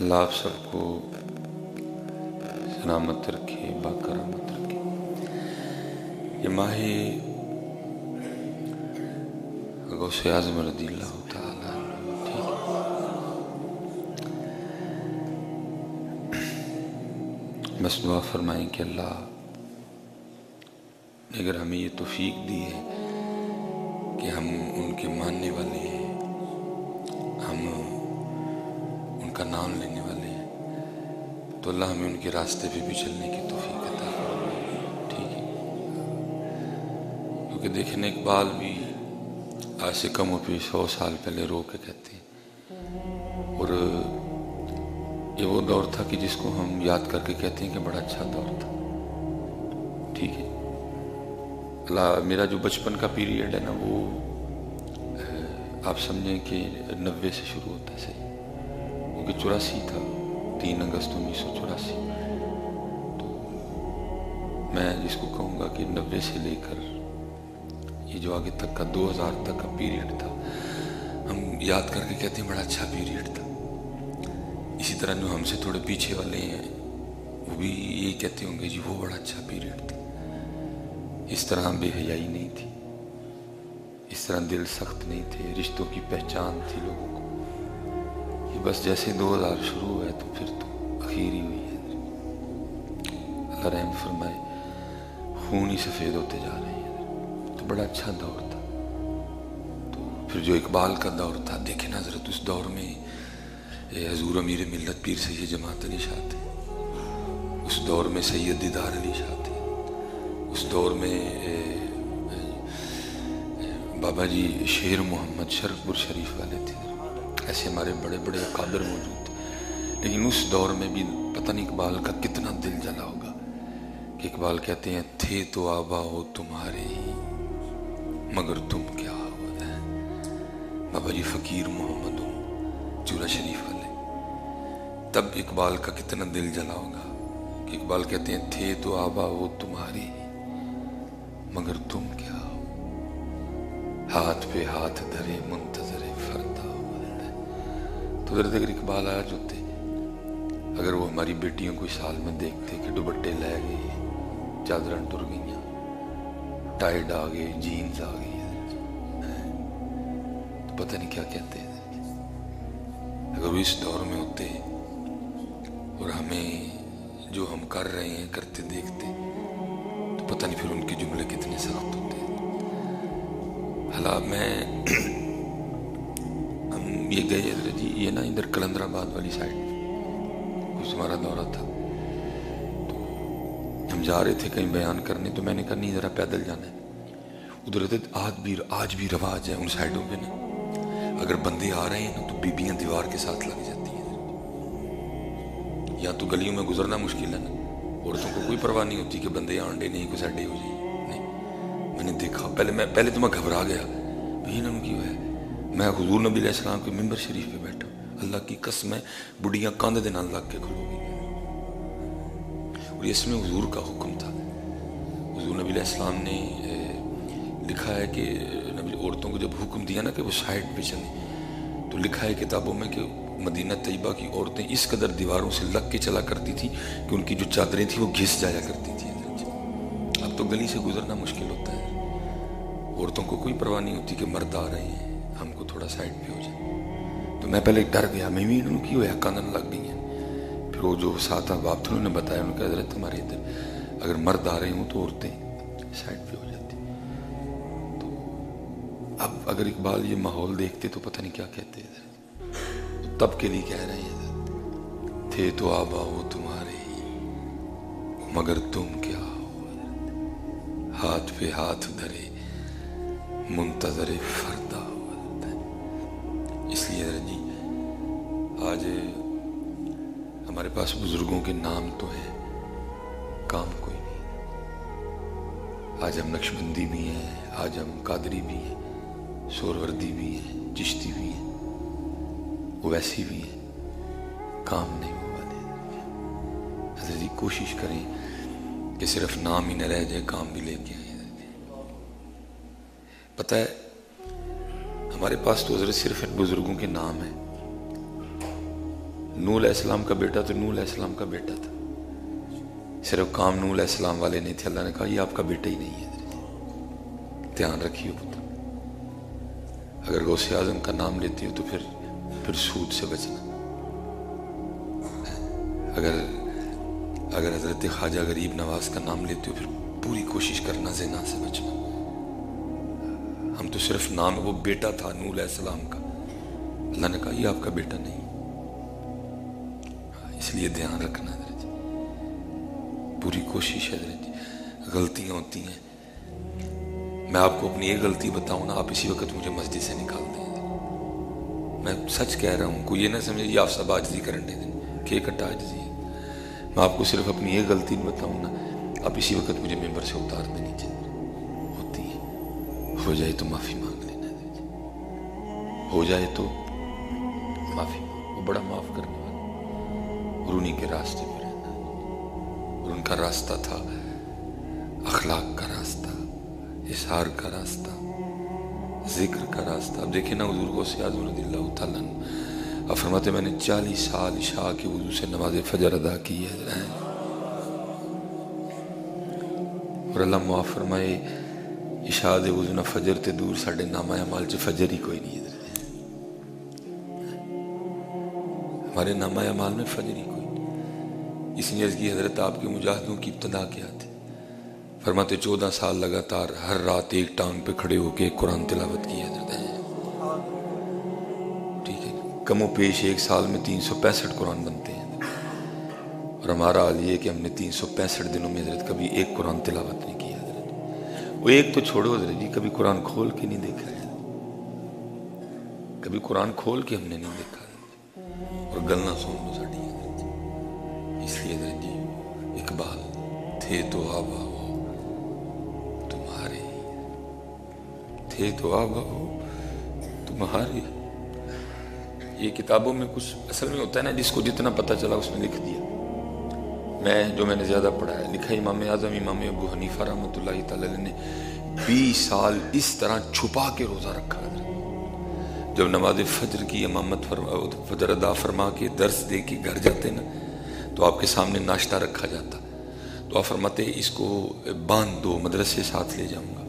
اللہ آپ سب کو سلامت رکھے، باکرامت رکھے۔ یہ ماہ غوث اعظم رضی اللہ تعالیٰ بس دعا فرمائیں کہ اللہ نے اگر ہمیں یہ توفیق دی ہے کہ ہم ان کے ماننے والے ہیں، ہم ان کا نام لینے والے ہیں، تو اللہ ہمیں ان کے راستے پہ بھی چلنے کی توفیق عطا فرمائے۔ ٹھیک ہے، کیونکہ دیکھیں اقبال بھی آج سے کم و بیش 100 سال پہلے رو کے کہتے ہیں، اور یہ وہ دور تھا کہ جس کو ہم یاد کر کے کہتے ہیں کہ بڑا اچھا دور تھا۔ ٹھیک ہے، اللہ میرا جو بچپن کا پیریڈ ہے نا، وہ آپ سمجھیں کہ 90 سے شروع ہوتا ہے، صحیح، کیونکہ 84 تھا، 3 اگست 1984۔ تو میں جس کو کہوں گا کہ 90 سے لے کر یہ جو آگے تک کا 2000 تک کا پیریڈ تھا، ہم یاد کر کے کہتے ہیں بڑا اچھا پیریڈ تھا۔ اسی طرح جو ہم سے تھوڑے پیچھے والے ہیں وہ بھی یہی کہتے ہوں گے جی وہ بڑا اچھا پیریڈ تھا۔ اس طرح بے حیائی نہیں تھی، اس طرح دل سخت نہیں تھے، رشتوں کی پہچان تھی لوگوں کو۔ یہ بس جیسے 2000 شروع ہوا ہے تو پھر تو اخیر ہی ہوئی ہے۔ اللہ رحم فرمائے، خون ہی سفید ہوتے جا رہے ہیں، تو بڑا اچھا دور تھا۔ تو پھر جو اقبال کا دور تھا، دیکھیں نا حضرت، اس دور میں حضور امیر ملت پیر سید جماعت علی شاہ تھے، اس دور میں سید دیدار علی شاہ تھے، اس دور میں بابا جی شیر محمد شرف پور شریف والے تھے، ایسے ہمارے بڑے بڑے اکابر موجود تھے۔ لیکن اس دور میں بھی پتہ نہیں اقبال کا کتنا دل جلا ہوگا کہ اقبال کہتے ہیں تھے تو آبا ہو تمہارے ہی، مگر تم کیا ہو۔ بابا جی فقیر محمد چورا شریف والے، تب اقبال کا کتنا دل جلا ہوگا کہ اقبال کہتے ہیں تھے تو آبا ہو تمہارے ہی، مگر تم کیا ہو، ہاتھ پہ ہاتھ دھرے منتظر فردا ہو۔ تو ذرا اگر اقبال آج ہوتے، اگر وہ ہماری بیٹیوں کو اس حال میں دیکھتے کہ دوپٹے لے گئے، چادریں ٹر گئیں، ٹائڈ آ گئے، جینز آ گئی، تو پتہ نہیں کیا کہتے ہیں۔ اگر وہ اس دور میں ہوتے اور ہمیں جو ہم کر رہے ہیں کرتے دیکھتے، تو پتہ نہیں پھر ان کے جملے کتنے سخت ہوتے۔ حالات میں ہم یہ گئے جی، یہ نا ادھر کلندر آباد والی سائڈ کچھ ہمارا دورہ تھا، تو ہم جا رہے تھے کہیں بیان کرنے، تو میں نے کہا نہیں ذرا پیدل جانا ہے۔ ادھر آج بھی رواج ہے ان سائڈوں پہ نا، اگر بندے آ رہے ہیں نا تو بیبیاں دیوار کے ساتھ لگ جاتی ہیں، یا تو گلیوں میں گزرنا مشکل ہے نا، عورتوں کو کوئی پرواہ نہیں ہوتی کہ بندے آنڈے نہیں کوئی ساڈے ہو جائے۔ نہیں، میں نے دیکھا، پہلے تو میں گھبرا گیا، انہوں نے کیوں ہے۔ میں حضور نبی علیہ السلام کے ممبر شریف پہ بیٹھا، اللہ کی قسم ہے بڑیاں کاندھ دے نال لگ کے کھلو گئی، اور اس میں حضور کا حکم تھا۔ حضور نبی علیہ السلام نے لکھا ہے کہ عورتوں کو جب حکم دیا نا کہ وہ سائڈ پہ چلیں، تو لکھا ہے کتابوں میں کہ مدینہ طیبہ کی عورتیں اس قدر دیواروں سے لگ کے چلا کرتی تھیں کہ ان کی جو چادریں تھیں وہ گھس جایا کرتی تھیں۔ اب تو گلی سے گزرنا مشکل ہوتا ہے، عورتوں کو کوئی پرواہ نہیں ہوتی کہ مرد آ رہے ہیں، ہم کو تھوڑا سائڈ پہ ہو جائے۔ تو میں پہلے ڈر گیا، میں بھی انہوں کی ہوا کاندن لگ گئی ہیں۔ پھر وہ جو ساتھ احباب تھے انہوں نے بتایا، ان کا حضرت ہمارے ادھر اگر مرد آ رہے ہوں تو عورتیں سائڈ پہ ہو جاتی۔ تو اب اگر اقبال یہ ماحول دیکھتے تو پتہ نہیں کیا کہتے ہیں۔ تب کے لیے کہہ رہے ہیں تھے تو آبا ہو تمہارے ہی، مگر تم کیا ہو، ہاتھ پہ ہاتھ دھرے منتظر فردا ہو۔ اس لیے جی آج ہمارے پاس بزرگوں کے نام تو ہیں، کام کوئی نہیں۔ آج ہم نقشبندی بھی ہیں، آج ہم قادری بھی ہیں، سہروردی بھی ہیں، چشتی بھی ہیں، ویسی بھی ہیں، کام نہیں ہو والے۔ حضرت جی کوشش کریں کہ صرف نام ہی نہ رہ جائے، کام بھی لے کے آئیں۔ پتہ ہے ہمارے پاس تو حضرت صرف ان بزرگوں کے نام ہیں، نوح علیہ السلام کا بیٹا تو نوح علیہ السلام کا بیٹا تھا، صرف کام نوح علیہ السلام والے نہیں تھے، اللہ نے کہا یہ آپ کا بیٹا ہی نہیں ہے، دھیان رکھیے پتر، اگر غوث اعظم کا نام لیتی ہو تو پھر سود سے بچنا، اگر حضرت خواجہ غریب نواز کا نام لیتے ہو پھر پوری کوشش کرنا زنا سے بچنا۔ ہم تو صرف نام، وہ بیٹا تھا نوح علیہ السلام کا، اللہ نے کہا یہ آپ کا بیٹا نہیں، اس لیے دھیان رکھنا حضرت جی، پوری کوشش ہے حضرت جی، غلطیاں ہوتی ہیں، میں آپ کو اپنی ایک غلطی بتاؤں نا، آپ اسی وقت مجھے مسجد سے نکال دیں، میں سچ کہہ رہا ہوں، کوئی یہ نہ سمجھے یہ آپ سب عاجزی کرنے دیں کہ اکٹھا عاجزی ہے، میں آپ کو صرف اپنی ایک غلطی بتاؤں نا، آپ اسی وقت مجھے ممبر سے اتار دیں نیچے، ہوتی ہے، ہو جائے تو معافی مانگ لینا حضرت جی، ہو جائے تو معافی مانگ، وہ بڑا معاف کرنے والا، اور انہی کے راستے پہ رہنا، اور ان کا راستہ تھا اخلاق کا راستہ، اظہار کا راستہ، ذکر کا راستہ۔ اب دیکھیں نا حضور غوث اعظم رضی اللہ تعالیٰ عنہ، اب فرماتے میں نے 40 سال عشاء کے وضو سے نماز فجر ادا کی ہے، اور اللہ معاف فرمائے عشاء دے وضو نہ فجر تے دور ساڑھے نامہ اعمال چ فجر ہی کوئی نہیں ہے، ہمارے نامہ اعمال میں فجر ہی کوئی نہیں۔ اس نے عرض کی حضرت آپ کے مجاہدوں کی ابتدا کیا تھی؟ فرماتے 14 سال لگاتار ہر رات ایک ٹانگ پہ کھڑے ہو کے قرآن تلاوت کی حضرت ہے، ٹھیک ہے، کم و پیش ایک سال میں 365 قرآن بنتے ہیں، اور ہمارا حال یہ ہے کہ ہم نے 365 دنوں میں حضرت کبھی ایک قرآن تلاوت نہیں کی حضرت، وہ ایک تو چھوڑو حضرت جی، کبھی قرآن کھول کے نہیں دیکھا ہے، کبھی قرآن کھول کے ہم نے نہیں دیکھا ہے، اور گلنا سن لو ساڑی حضرت جی، اس لیے حضرت جی اقبال تھے تو آبا ہو تمہارے، تھے تو آبا ہو تمہارے، یہ کتابوں میں کچھ اصل میں ہوتا ہے نا، جس کو جتنا پتہ چلا اس نے لکھ دیا، میں نے زیادہ پڑھا ہے، لکھا امام اعظم امام ابو حنیفہ رحمۃ اللہ تعالی نے 20 سال اس طرح چھپا کے روزہ رکھا حضرت، جب نماز فجر کی امامت فجر ادا فرما کے درس دے کے گھر جاتے نا، تو آپ کے سامنے ناشتہ رکھا جاتا، تو آپ فرماتے اس کو باندھ دو، مدرسے ساتھ لے جاؤں گا،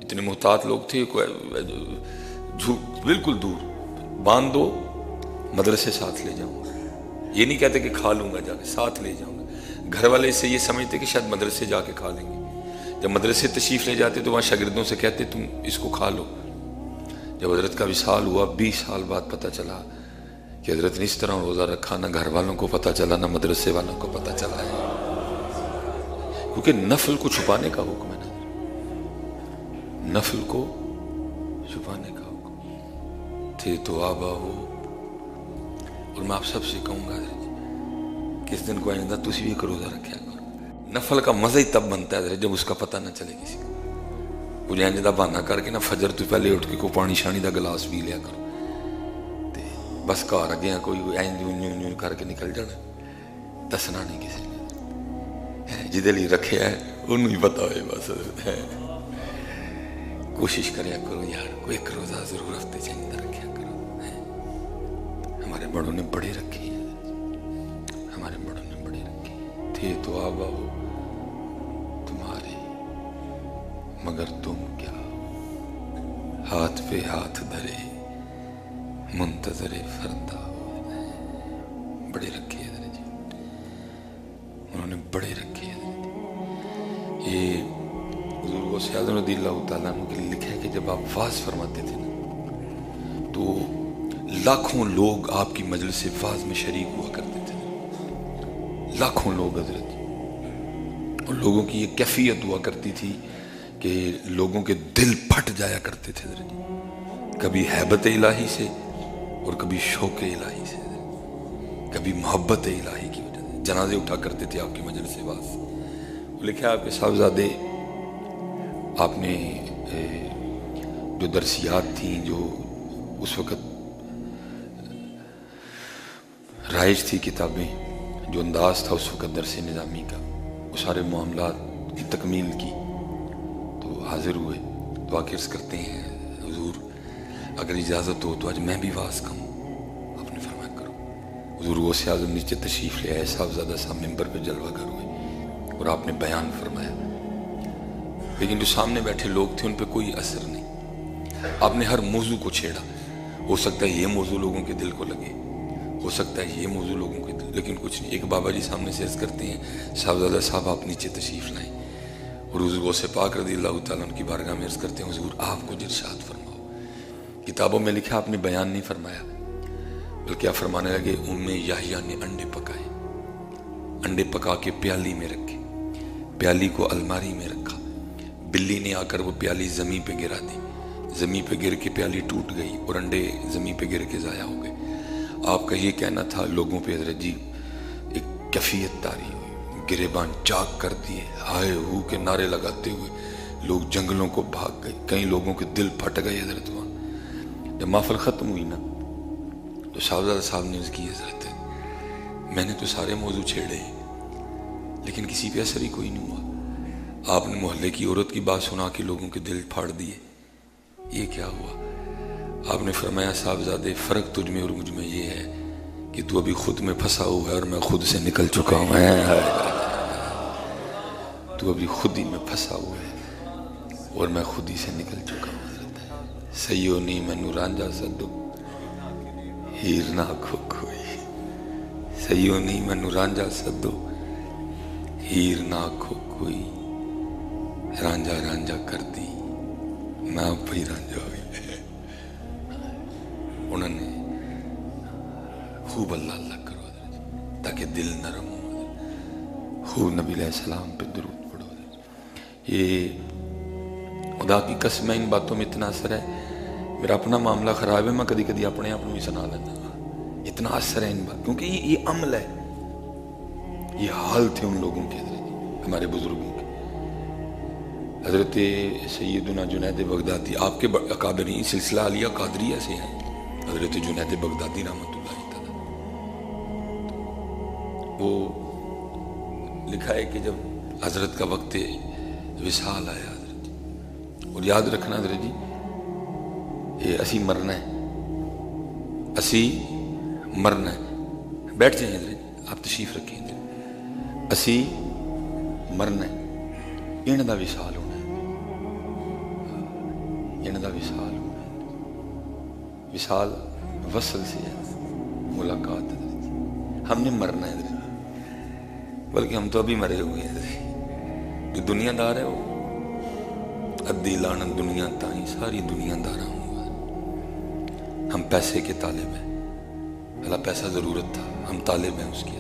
اتنے محتاط لوگ تھے، بالکل دور، باندھ دو مدرسے ساتھ لے جاؤں گا، یہ نہیں کہتے کہ کھا لوں گا جا کے، ساتھ لے جاؤں گا، گھر والے سے یہ سمجھتے کہ شاید مدرسے جا کے کھا لیں گے، جب مدرسے تشریف لے جاتے تو وہاں شاگردوں سے کہتے تم اس کو کھا لو، جب حضرت کا وصال ہوا 20 سال بعد پتہ چلا کہ حضرت نے اس طرح روزہ رکھا، نہ گھر والوں کو پتہ چلا نہ مدرسے والوں کو پتہ چلا ہے، کیونکہ نفل کو چھپانے کا حکم ہے نا، نفل کو چھپانے کا حکم، تھے تو آبا ہو، اور میں آپ سب سے کہوں گا حضرت کس دن کو آئندہ تسی بھی ایک روزہ رکھیا کرو، نفل کا مزہ ہی تب بنتا ہے حضرت جب اس کا پتہ نہ چلے کسی کو، کچھ اینج دا بہانہ کر کے نا فجر تو پہلے اٹھ کے کوئی پانی شانی دا گلاس پی لیا کرو، تے بس گھر اگے کوئی اینج یوں کر کے نکل جانا، دسنا نہیں کسی نے، جدے لیے رکھے ہے انہوں ہی پتا ہوئے، بس کوشش کریا کرو یار، کوئی ایک روزہ ضرور ہفتے چاہیے رکھیا کرو، ہمارے بڑوں نے بڑے رکھے ہیں، ہمارے بڑوں نے بڑے رکھے تھے تو آبا ہو تمہارے، مگر تم کیا ہاتھ پہ ہاتھ دھرے منتظر فردا ہو، بڑے رکھے ہیں حضرت جی، انہوں نے بڑے رکھے ہیں حضرت، یہ حضور غوث اعظم رضی اللہ تعالیٰ عنہ کے لیے لکھا ہے کہ جب آپ واز فرماتے تھے نا تو لاکھوں لوگ آپ کی مجلس واز میں شریک ہوا کرتے تھے، لاکھوں لوگ حضرت، اور لوگوں کی یہ کیفیت ہوا کرتی تھی کہ لوگوں کے دل پھٹ جایا کرتے تھے حضرت، کبھی ہیبت الہی سے اور کبھی شوق الہی سے، کبھی محبت الہی کی وجہ سے جنازے اٹھا کرتے تھے آپ کی مجلس واز، لکھا ہے آپ کے صاحبزادے، آپ نے جو درسیات تھیں جو اس وقت رائج تھی کتابیں، جو انداز تھا اس وقت درس نظامی کا، وہ سارے معاملات کی تکمیل کی، تو حاضر ہوئے، دعا عرض کرتے ہیں حضور اگر اجازت ہو تو آج میں بھی واز کہوں، آپ نے فرمایا حضور غوث اعظم نیچے تشریف لے آئے، صاحبزادہ صاحب ممبر پہ جلوہ گر ہوئے اور آپ نے بیان فرمایا، لیکن جو سامنے بیٹھے لوگ تھے ان پہ کوئی اثر نہیں۔ آپ نے ہر موضوع کو چھیڑا، ہو سکتا ہے یہ موضوع لوگوں کے دل کو لگے، ہو سکتا ہے یہ موضوع لوگوں کے دل، لیکن کچھ نہیں۔ ایک بابا جی سامنے سے عرض کرتے ہیں صاحبزادہ صاحب آپ نیچے تشریف لائیں، اور حضور غوث پاک رضی اللہ تعالیٰ عنہ کی بارگاہ میں عرض کرتے ہیں حضور آپ کو ارشاد فرماؤ۔ کتابوں میں لکھا آپ نے بیان نہیں فرمایا، بلکہ آپ فرمانے لگے ام یحییٰ نے انڈے پکائے، انڈے پکا کے پیالی میں رکھے، پیالی کو الماری میں رکھا، بلی نے آ کر وہ پیالی زمین پہ گرا دی، زمین پہ گر کے پیالی ٹوٹ گئی اور انڈے زمین پہ گر کے ضائع ہو گئے۔ آپ کا یہ کہنا تھا، لوگوں پہ حضرت جی ایک کیفیت طاری ہوئی، گریبان چاک کر دیے، ہائے ہو کے نعرے لگاتے ہوئے لوگ جنگلوں کو بھاگ گئے، کئی لوگوں کے دل پھٹ گئے حضرت وہاں۔ جب محفل ختم ہوئی نا تو صاحبزادہ صاحب نے عرض کی حضرت میں نے تو سارے موضوع چھیڑے لیکن کسی پہ اثر ہی کوئی نہیں ہوا، آپ نے محلے کی عورت کی بات سنا کے لوگوں کے دل پھاڑ دیے، یہ کیا ہوا؟ آپ نے فرمایا صاحبزادے فرق تجھ میں اور مجھ میں یہ ہے کہ تو ابھی خود میں پھنسا ہوا ہے اور میں خود سے نکل چکا ہوں، تو ابھی خود ہی میں پھنسا ہوا ہے اور میں خود ہی سے نکل چکا ہوں۔ سیو نی مینو رانجا سدو ہیر نہ کھو کوئی، سیو نی مینو رانجا سدو ہیر نہ کھو کوئی، رانجا رانجا کر دی میں آپ ہی رانجا ہوئی۔ انہوں نے خوب اللہ اللہ کرو تاکہ دل نرم ہو، خوب نبی علیہ السلام پہ درود پڑھو۔ یہ خدا کی قسم ہے ان باتوں میں اتنا اثر ہے، میرا اپنا معاملہ خراب ہے، میں کدی کدی اپنے آپ بھی سنا لینا، اتنا اثر ہے ان بات، کیونکہ یہ عمل ہے، یہ حال تھے ان لوگوں کے ہمارے بزرگوں کے۔ حضرت سیدنا جنید بغدادی آپ کے اکابرین سلسلہ علیہ قادریہ سے ہیں، حضرت جنید بغدادی رحمۃ اللہ تعالیٰ، وہ لکھا ہے کہ جب حضرت کا وقت وصال آیا حضرت، اور یاد رکھنا حضرت جی یہ اسی مرنا ہے، اسی مرنا ہے، بیٹھ جائیں حضرت آپ تشریف رکھیں حضرت، اسی مرنا ہے، ان دا وصال ہونا ہے، ان دا وصال ہونا ہے، وصال وصل سے ہے، ملاقات ہے، ہم نے مرنا ہے حضرت، بلکہ ہم تو ابھی مرے ہوئے ہیں، جو دنیا دار ہے وہ ادی لعنت دنیا تائیں ساری دنیا دارا ہوں، ہم پیسے کے طالب ہیں، اللہ پیسہ ضرورت تھا، ہم طالب ہیں اس کی،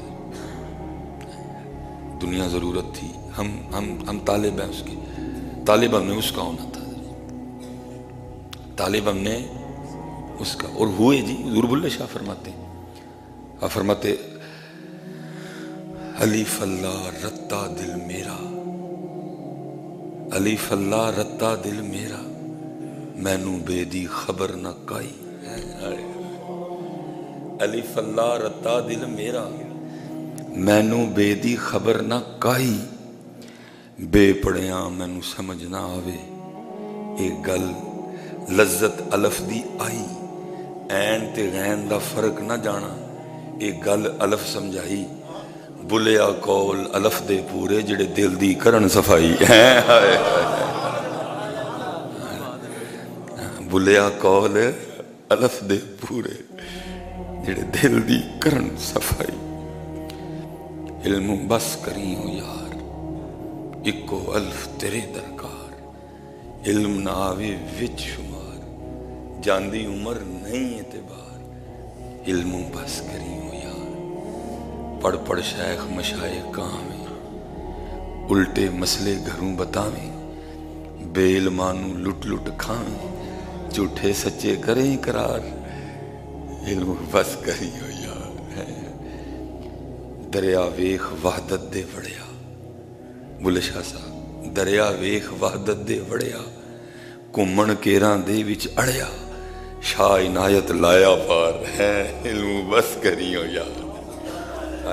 دنیا ضرورت تھی، ہم طالب ہیں اس کی، طالب ہم نے اس کا ہونا تھا، طالب ہم نے اس کا، اور ہوئے جی۔ حضور بلے شاہ فرماتے ہیں، آپ فرماتے الف اللہ رتا دل میرا، الف اللہ رتا دل میرا، مینوں بے دی خبر نہ کائی، الف اللہ رتا دل میرا، مینوں بے دی خبر نہ کائی، بے پڑھیاں مینوں سمجھ نہ آوے، ایک گل لذت الف دی آئی، این تے غین دا فرق نہ جانا، ایک گل الف سمجھائی، بلیا کول الف دے پورے جڑے دل دی کرن صفائی، بلیا کول الف دے پورے جڑے دل دی کرن صفائی، علم بس کری ہو یار اکو الف تیرے درکار، علم نہ آوے وچ شمار، جاندی عمر نہیں اعتبار، علم بس کری ہو یار، پڑھ پڑھ شیخ مشائخ کہاں میں، الٹے مسئلے گھروں بتاویں، بے علمانوں لٹ لٹ کھاویں، جھوٹے سچے کریں اقرار، علم بس کری ہو یار، دریا ویخ وحدت دے وڑیا، بلے شاہ صاحب دریا ویخ وحدت دے وڑیا، کمن کیراں دے وچ اڑیا، شاہ عنایت لایا پار ہے، علم بس کری ہو یار۔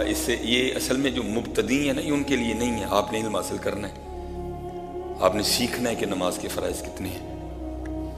اس سے یہ اصل میں جو مبتدی ہیں نا یہ ان کے لیے نہیں ہے، آپ نے علم حاصل کرنا ہے، آپ نے سیکھنا ہے کہ نماز کے فرائض کتنے ہیں،